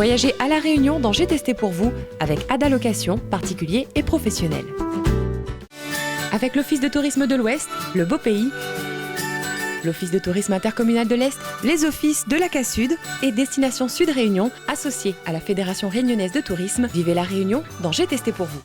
Voyagez à La Réunion dans J'ai testé pour vous avec Ada Location, particuliers et professionnels. Avec l'Office de tourisme de l'Ouest, le Beau Pays, l'Office de tourisme intercommunal de l'Est, les offices de la CASUD et Destination Sud Réunion, associés à la Fédération réunionnaise de tourisme, vivez La Réunion dans J'ai testé pour vous.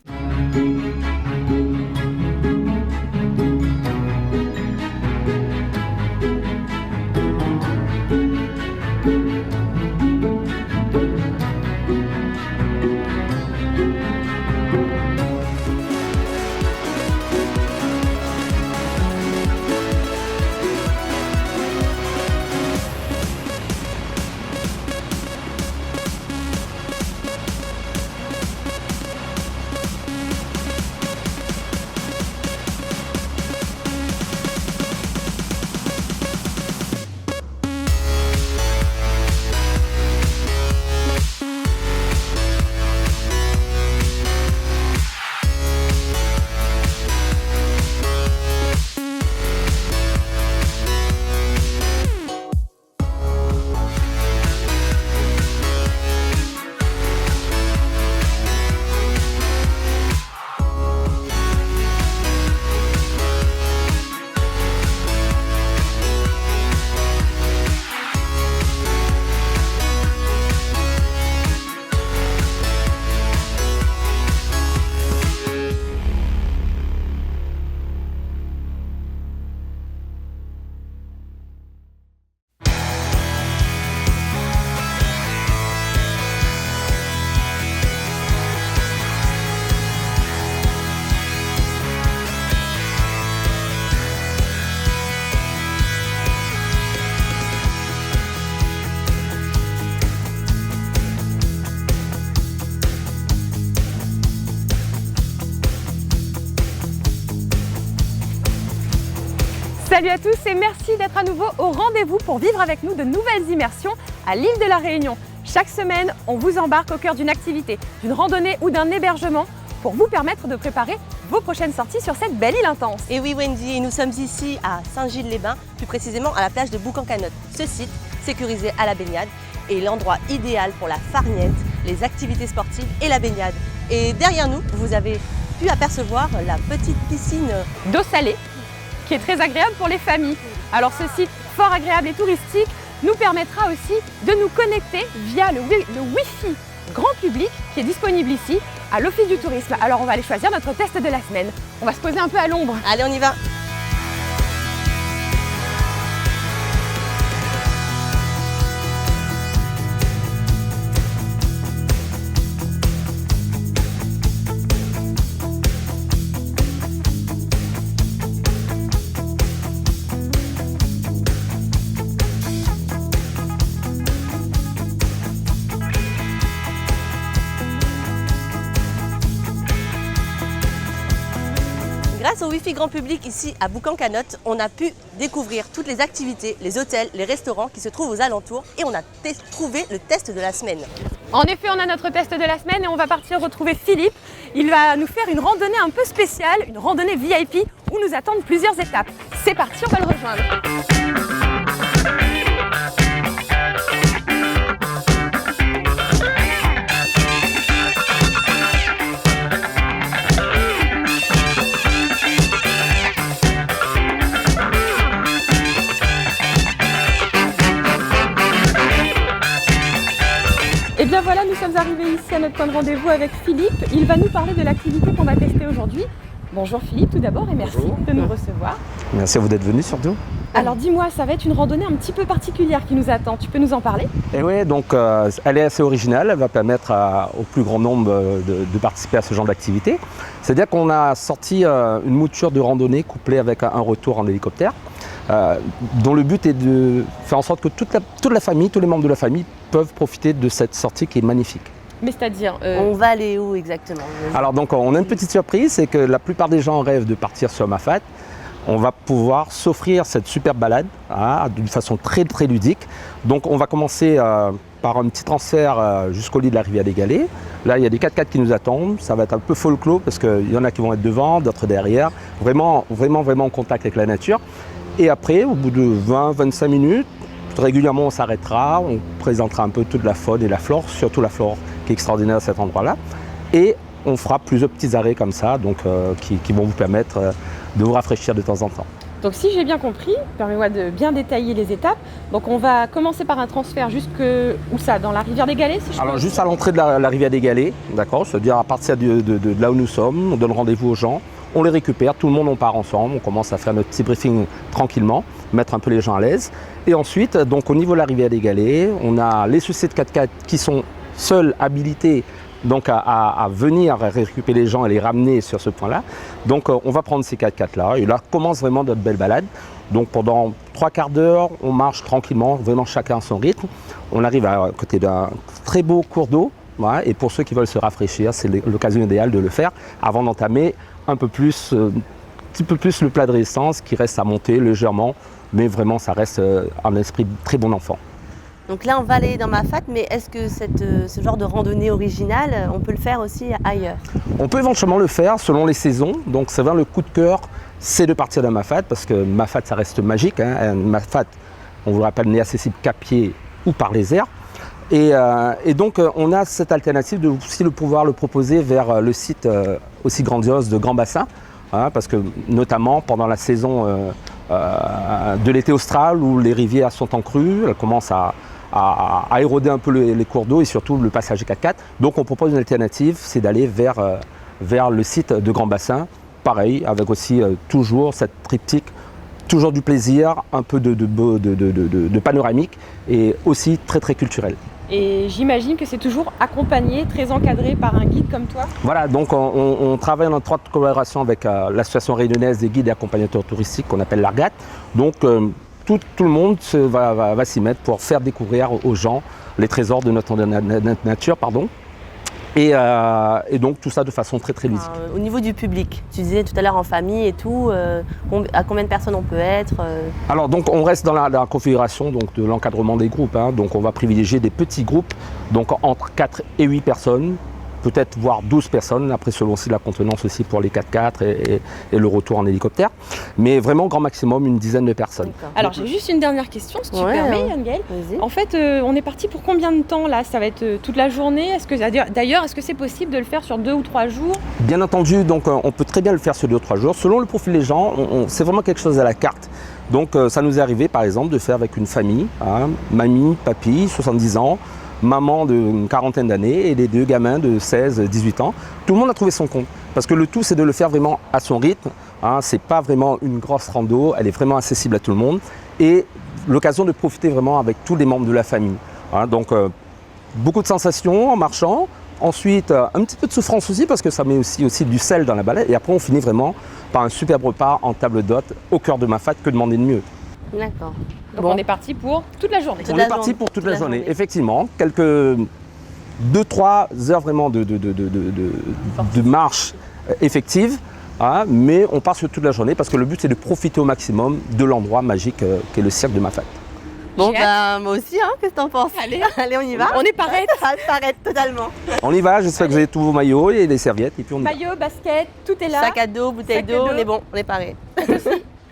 Salut à tous et merci d'être à nouveau au rendez-vous pour vivre avec nous de nouvelles immersions à l'île de La Réunion. Chaque semaine, on vous embarque au cœur d'une activité, d'une randonnée ou d'un hébergement pour vous permettre de préparer vos prochaines sorties sur cette belle île intense. Et oui Wendy, nous sommes ici à Saint-Gilles-les-Bains, plus précisément à la plage de Boucan-Canotte. Ce site, sécurisé à la baignade, est l'endroit idéal pour la farniente, les activités sportives et la baignade. Et derrière nous, vous avez pu apercevoir la petite piscine D'eau salée, qui est très agréable pour les familles. Alors ce site fort agréable et touristique nous permettra aussi de nous connecter via le Wi-Fi grand public qui est disponible ici à l'Office du tourisme. Alors on va aller choisir notre test de la semaine. On va se poser un peu à l'ombre. Allez, on y va! Grâce au Wi-Fi grand public ici à Boucan-Canotte, on a pu découvrir toutes les activités, les hôtels, les restaurants qui se trouvent aux alentours et on a trouvé le test de la semaine. En effet, on a notre test de la semaine et on va partir retrouver Philippe. Il va nous faire une randonnée un peu spéciale, une randonnée VIP où nous attendent plusieurs étapes. C'est parti, on va le rejoindre. Et bien voilà, nous sommes arrivés ici à notre point de rendez-vous avec Philippe. Il va nous parler de l'activité qu'on va tester aujourd'hui. Bonjour Philippe tout d'abord et merci de nous recevoir. Merci à vous d'être venu surtout. Alors dis-moi, ça va être une randonnée un petit peu particulière qui nous attend. Tu peux nous en parler? Et oui, donc elle est assez originale, elle va permettre au plus grand nombre de participer à ce genre d'activité. C'est-à-dire qu'on a sorti une mouture de randonnée couplée avec un retour en hélicoptère, dont le but est de faire en sorte que toute la famille, tous les membres de la famille peuvent profiter de cette sortie qui est magnifique. Mais c'est-à-dire On va aller où exactement? Alors donc on a une petite surprise, c'est que la plupart des gens rêvent de partir sur Mafate. On va pouvoir s'offrir cette superbe balade d'une façon très très ludique. Donc on va commencer par un petit transfert jusqu'au lit de la rivière des Galets. Là il y a des 4x4 qui nous attendent, ça va être un peu folklore parce qu'il y en a qui vont être devant, d'autres derrière. Vraiment en contact avec la nature. Et après, au bout de 20-25 minutes, régulièrement, on s'arrêtera, on présentera un peu toute la faune et la flore, surtout la flore qui est extraordinaire à cet endroit-là. Et on fera plusieurs petits arrêts comme ça, donc, qui vont vous permettre de vous rafraîchir de temps en temps. Donc si j'ai bien compris, permets-moi de bien détailler les étapes. Donc on va commencer par un transfert jusque où ça? Dans la rivière des Galets, si je Alors peux juste à l'entrée de la rivière des Galets, d'accord, c'est-à-dire à partir de là où nous sommes, on donne rendez-vous aux gens, on les récupère, tout le monde on part ensemble, on commence à faire notre petit briefing tranquillement, mettre un peu les gens à l'aise. Et ensuite, donc au niveau de la rivière des Galets, on a les sociétés de 4x4 qui sont seuls habilités donc à venir récupérer les gens et les ramener sur ce point-là. Donc on va prendre ces 4x4-là et là commence vraiment notre belle balade. Donc pendant 3/4 d'heure, on marche tranquillement, vraiment chacun à son rythme. On arrive à côté d'un très beau cours d'eau. Voilà, et pour ceux qui veulent se rafraîchir, c'est l'occasion idéale de le faire avant d'entamer un petit peu plus le plat de résistance qui reste à monter légèrement, mais vraiment ça reste un esprit de très bon enfant. Donc là, on va aller dans Mafate, mais est-ce que ce genre de randonnée originale, on peut le faire aussi ailleurs? On peut éventuellement le faire selon les saisons. Donc c'est vraiment le coup de cœur, c'est de partir de Mafate parce que Mafate, ça reste magique. Hein. Mafate, on vous le rappelle, n'est accessible qu'à pied ou par les airs. Et donc on a cette alternative de aussi pouvoir le proposer vers le site aussi grandiose de Grand Bassin, hein, parce que notamment pendant la saison de l'été austral où les rivières sont en crue, elles commencent à éroder un peu les cours d'eau et surtout le passage des 4x4. Donc on propose une alternative, c'est d'aller vers le site de Grand Bassin, pareil, avec aussi toujours cette triptyque, toujours du plaisir, un peu de panoramique et aussi très très culturel. Et j'imagine que c'est toujours accompagné, très encadré par un guide comme toi? Voilà, donc on travaille en étroite collaboration avec l'association réunionnaise des guides et accompagnateurs touristiques qu'on appelle l'ARGAT. Donc tout le monde va s'y mettre pour faire découvrir aux gens les trésors de notre nature. Et donc tout ça de façon très très ludique. Au niveau du public, tu disais tout à l'heure en famille et tout, à combien de personnes on peut être? Alors donc on reste dans la configuration donc, de l'encadrement des groupes. Hein. Donc on va privilégier des petits groupes, donc entre 4 et 8 personnes, peut-être voire 12 personnes, après selon aussi la contenance aussi pour les 4x4 et le retour en hélicoptère. Mais vraiment grand maximum, une dizaine de personnes. Alors j'ai juste une dernière question, si tu permets, Yann-Gaël. En fait, on est parti pour combien de temps là? Ça va être toute la journée? D'ailleurs, est-ce que c'est possible de le faire sur 2 ou 3 jours? Bien entendu, donc on peut très bien le faire sur 2 ou 3 jours. Selon le profil des gens, c'est vraiment quelque chose à la carte. Donc ça nous est arrivé par exemple de faire avec une famille, hein, mamie, papy, 70 ans, maman d'une quarantaine d'années et les 2 gamins de 16-18 ans. Tout le monde a trouvé son compte. Parce que le tout, c'est de le faire vraiment à son rythme. Hein, c'est pas vraiment une grosse rando, elle est vraiment accessible à tout le monde. Et l'occasion de profiter vraiment avec tous les membres de la famille. Hein, donc, beaucoup de sensations en marchant. Ensuite, un petit peu de souffrance aussi parce que ça met aussi du sel dans la balade. Et après, on finit vraiment par un superbe repas en table d'hôte au cœur de Mafate. Que demander de mieux? D'accord. Donc on est parti pour toute la journée. On est parti pour toute la journée, effectivement. Quelques 2-3 heures vraiment de marche effective, hein, mais on part sur toute la journée parce que le but c'est de profiter au maximum de l'endroit magique qu'est le cirque de Mafate. Bon, moi aussi, hein, qu'est-ce que t'en penses? Allez, on y va. On est parette. Parette totalement. On y va, j'espère que vous avez tous vos maillots et les serviettes. Et puis on y va. Maillot, basket, tout est là. Sac à dos, bouteille d'eau, on est bon, on est paré.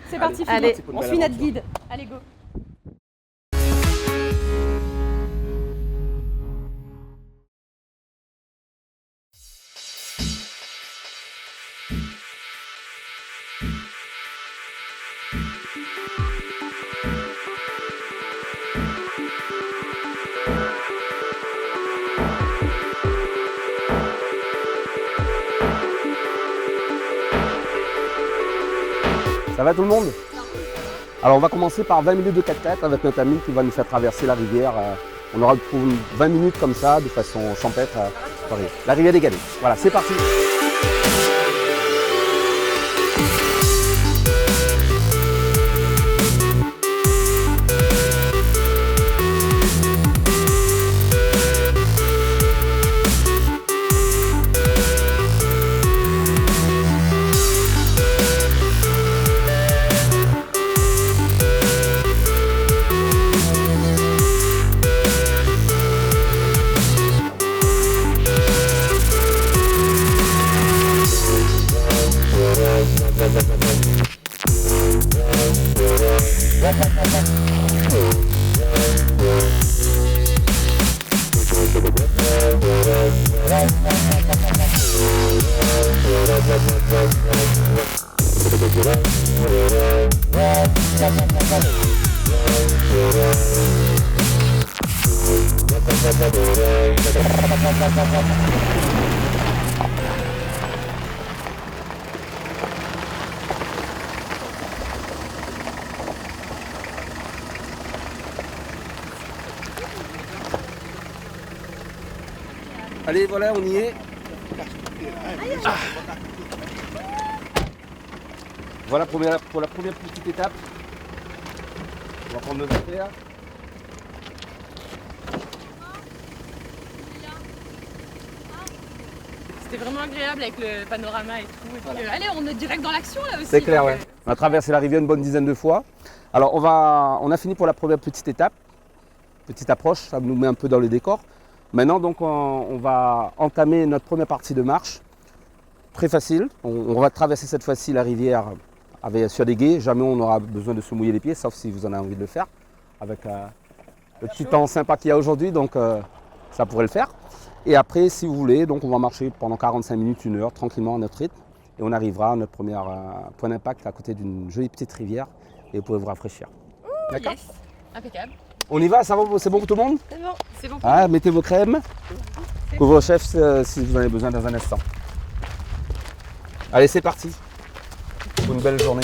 C'est parti, allez, on suit notre guide. Allez, go. Ça va tout le monde? Alors on va commencer par 20 minutes de 4x4 avec notre ami qui va nous faire traverser la rivière. On aura pour 20 minutes comme ça, de façon champêtre. La rivière des Galets. Voilà, c'est parti. Allez, voilà, on y est. Ah. Voilà pour la première petite étape. On va prendre nos affaires. C'était vraiment agréable avec le panorama et tout. Et puis, Voilà. allez, on est direct dans l'action là aussi. C'est clair, donc, ouais. On a traversé la rivière une bonne dizaine de fois. Alors on a fini pour la première petite étape, petite approche, ça nous met un peu dans le décor. Maintenant donc on va entamer notre première partie de marche, très facile. On va traverser cette fois-ci la rivière sur des gués, jamais on aura besoin de se mouiller les pieds, sauf si vous en avez envie de le faire, avec le petit temps sympa qu'il y a aujourd'hui, donc ça pourrait le faire. Et après, si vous voulez, donc on va marcher pendant 45 minutes, 1 heure, tranquillement à notre rythme. Et on arrivera à notre premier point d'impact à côté d'une jolie petite rivière. Et vous pouvez vous rafraîchir. D'accord ? Yes, impeccable. On y va, ça va, c'est bon pour tout le monde ? C'est bon. C'est bon. Ah, mettez vos crèmes. Couvre-chef si vous en avez besoin dans un instant. Allez, c'est parti. Pour une belle journée.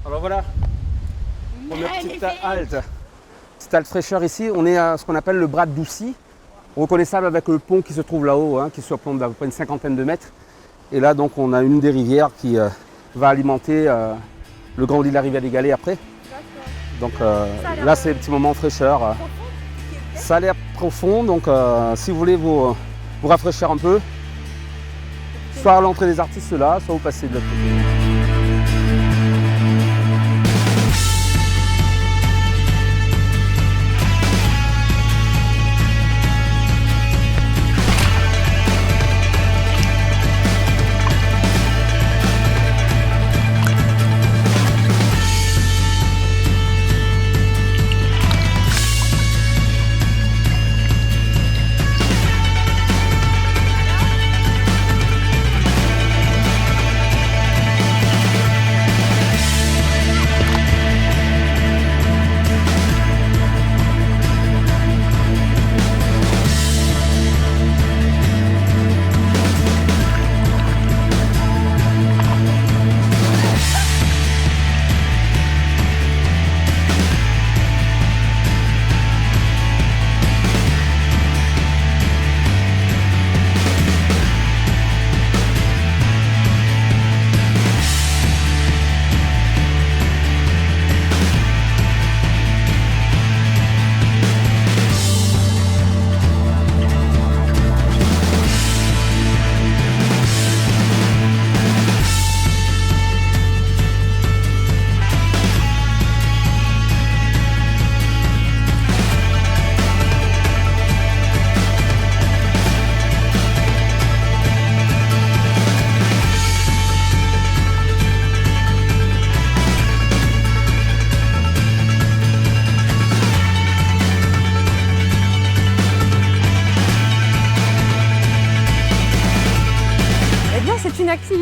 Alors voilà, première petite halte. Petite halte fraîcheur ici, on est à ce qu'on appelle le bras de Doucy, reconnaissable avec le pont qui se trouve là-haut, qui surplombe d'à peu près une cinquantaine de mètres. Et là donc on a une des rivières qui va alimenter le grand lit de la rivière des Galets après. Donc là c'est un petit moment fraîcheur. Ça a l'air profond, donc si vous voulez vous rafraîchir un peu, soit à l'entrée des artistes là, soit vous passez de l'autre côté.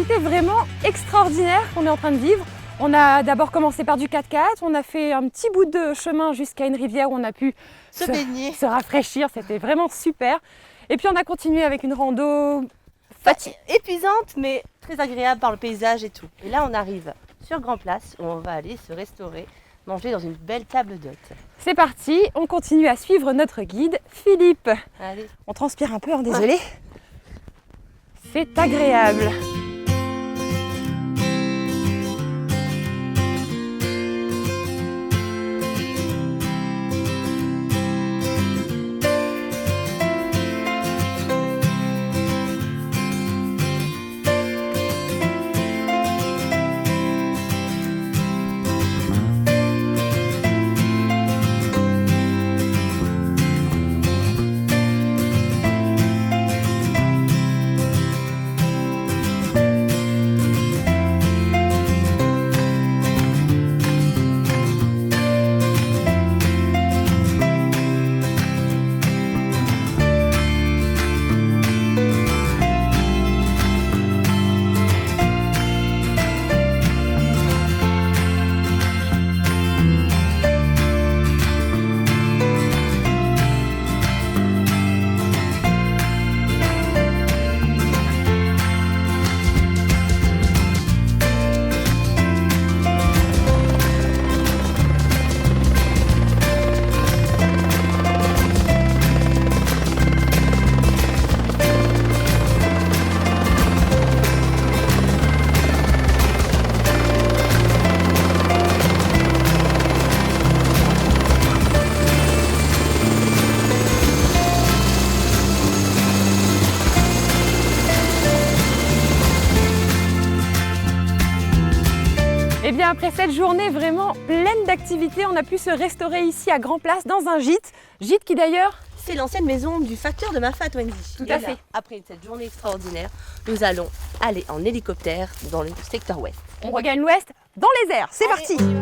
activité vraiment extraordinaire qu'on est en train de vivre. On a d'abord commencé par du 4x4, on a fait un petit bout de chemin jusqu'à une rivière où on a pu Se baigner. se rafraîchir, c'était vraiment super. Et puis on a continué avec une rando Épuisante, mais très agréable par le paysage et tout. Et là, on arrive sur Grand Place où on va aller se restaurer, manger dans une belle table d'hôte. C'est parti, on continue à suivre notre guide Philippe. Allez. On transpire un peu, hein, désolé. C'est agréable. Et bien après cette journée vraiment pleine d'activités, on a pu se restaurer ici à Grand Place dans un gîte. Gîte qui d'ailleurs... C'est l'ancienne maison du facteur de Mafat, Wendy. Tout à fait. Après cette journée extraordinaire, nous allons aller en hélicoptère dans le secteur ouest. On regagne l'ouest dans les airs. C'est Allez, parti. on y va.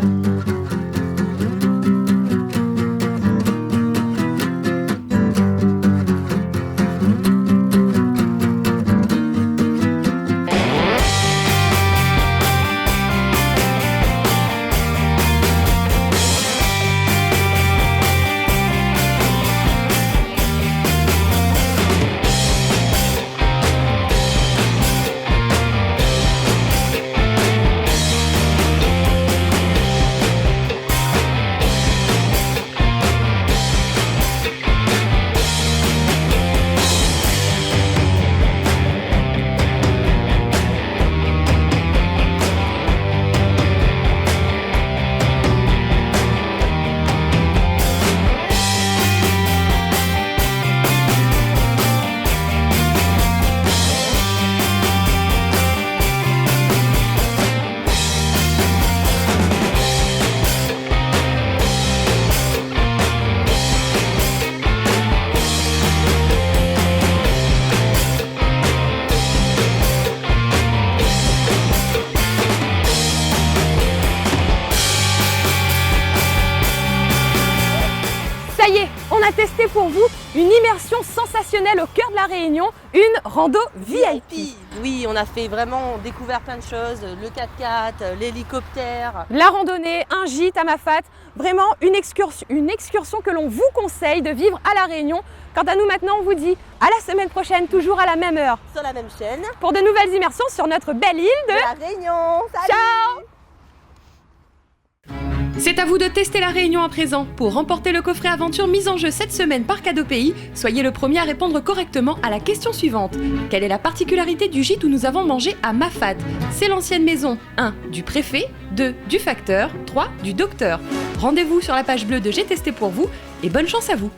Ça y est, on a testé pour vous une immersion sensationnelle au cœur de la Réunion, une rando VIP. Oui, on a fait vraiment découvert plein de choses, le 4x4, l'hélicoptère. La randonnée, un gîte à Mafat, vraiment une excursion que l'on vous conseille de vivre à La Réunion. Quant à nous maintenant, on vous dit à la semaine prochaine, toujours à la même heure, Sur la même chaîne. pour de nouvelles immersions sur notre belle île de... La Réunion. Salut. Ciao! C'est à vous de tester la Réunion à présent. Pour remporter le coffret aventure mis en jeu cette semaine par Cadeau Pays, soyez le premier à répondre correctement à la question suivante. Quelle est la particularité du gîte où nous avons mangé à Mafat? C'est l'ancienne maison 1 du préfet, 2 du facteur, 3 du docteur. Rendez-vous sur la page bleue de J'ai testé pour vous et bonne chance à vous.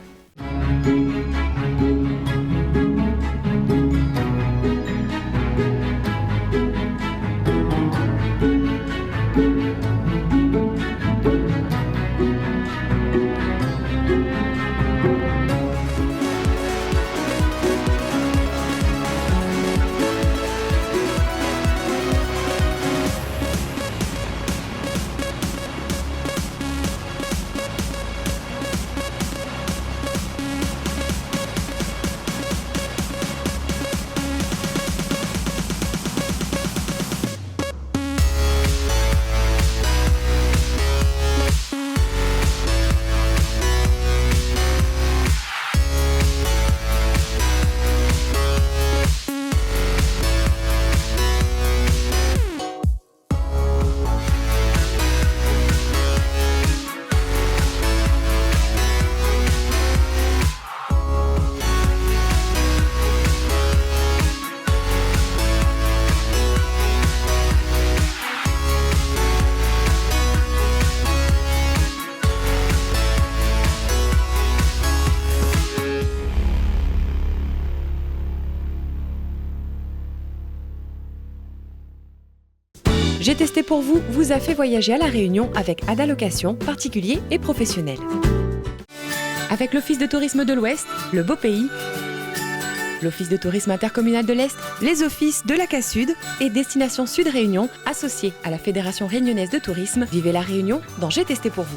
J'ai testé pour vous vous a fait voyager à La Réunion avec Ada Location, particuliers et professionnels. Avec l'Office de tourisme de l'Ouest, le Beau Pays, l'Office de tourisme intercommunal de l'Est, les offices de la CASUD et Destination Sud Réunion, associés à la Fédération réunionnaise de tourisme, vivez La Réunion dans J'ai testé pour vous.